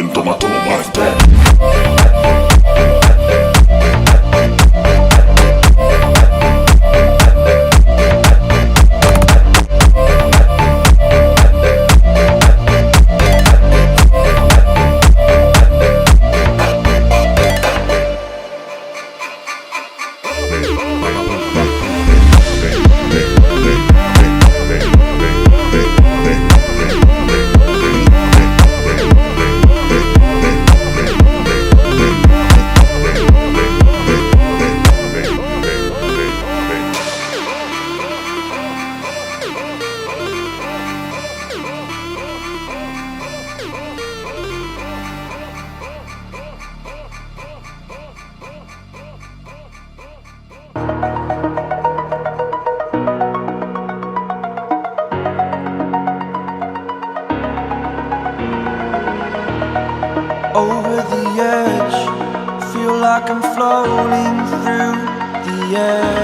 ven, toma, toma esto. Over the edge, feel like I'm floating through the air.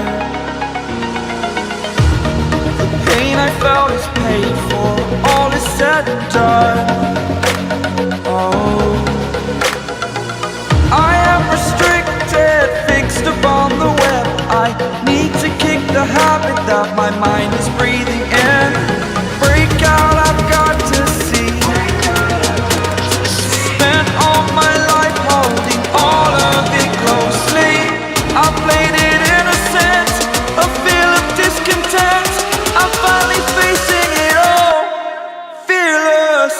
The pain I felt is paid for, all is said and done. Oh, I am restricted, fixed upon the web. I need to kick the habit that my mind is breathing in. Break out, I've got to see. Spent all my life holding all of it closely. I played it innocent, a feel of discontent. I'm finally facing it all, fearless.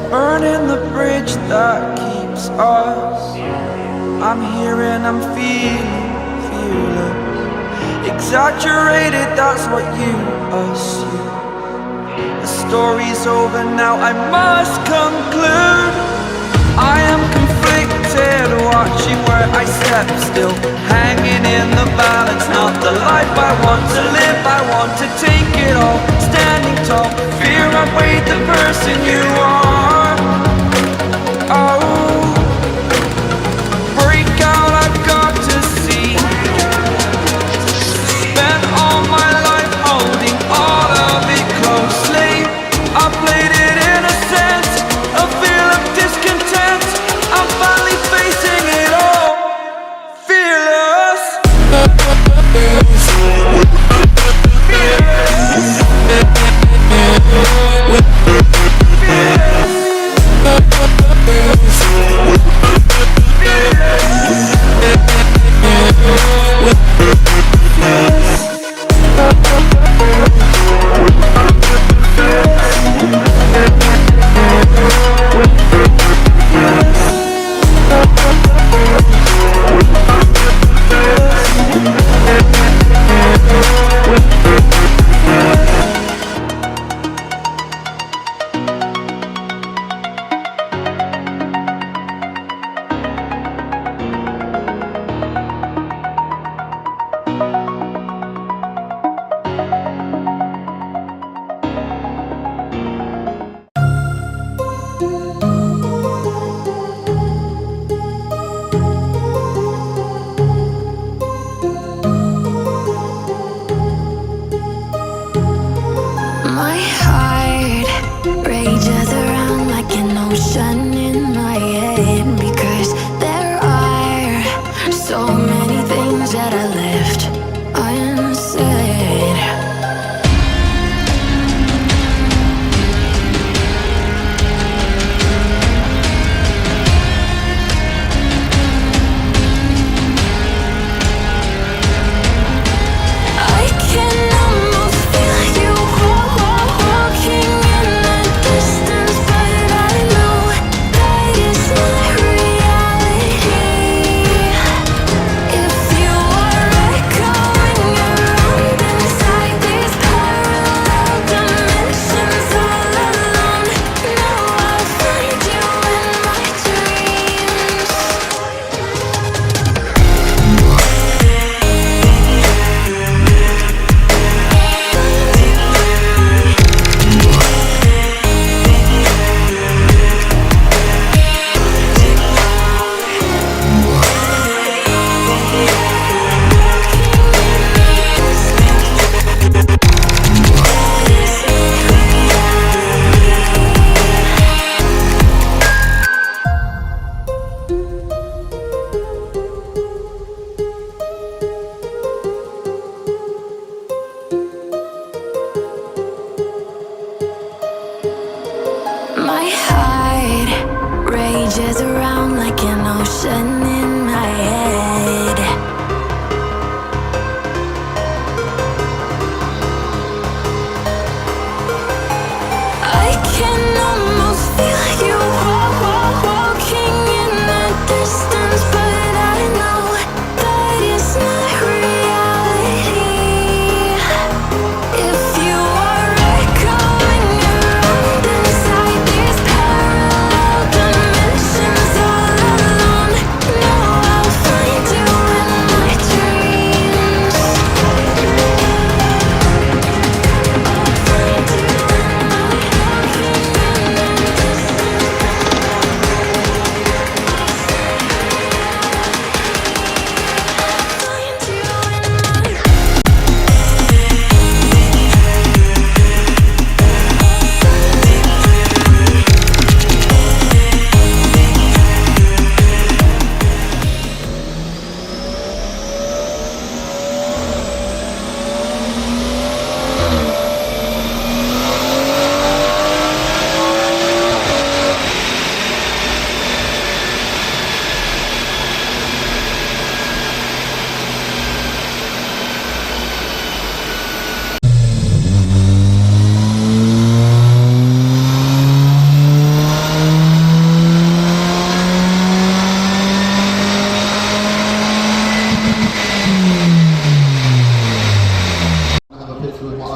Burning the bridge that keeps us. I'm here and I'm feeling fearless. Exaggerated, that's what you assume. The story's over now, I must conclude. I am conflicted, watching where I step still, hanging in the balance. Not the life I want to live, I want to take it all. Standing tall, fear I've weighed the person you are. Oh, break out, I've got to see. Spent all my life holding all of it closely. I played it innocent, a feel of discontent. I'm finally facing it all, fearless. Fearless.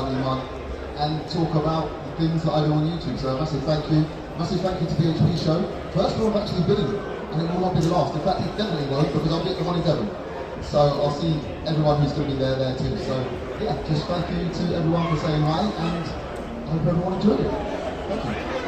one month and talk about the things that I do on YouTube. So a massive thank you. Massive thank you to BHP show. First one I've actually been in, and it will not be the last. In fact, it definitely won't, because I'll be at the one in Devon. So I'll see everyone who's going to be there too. So yeah, just thank you to everyone for saying hi, and I hope everyone enjoyed it. Thank you.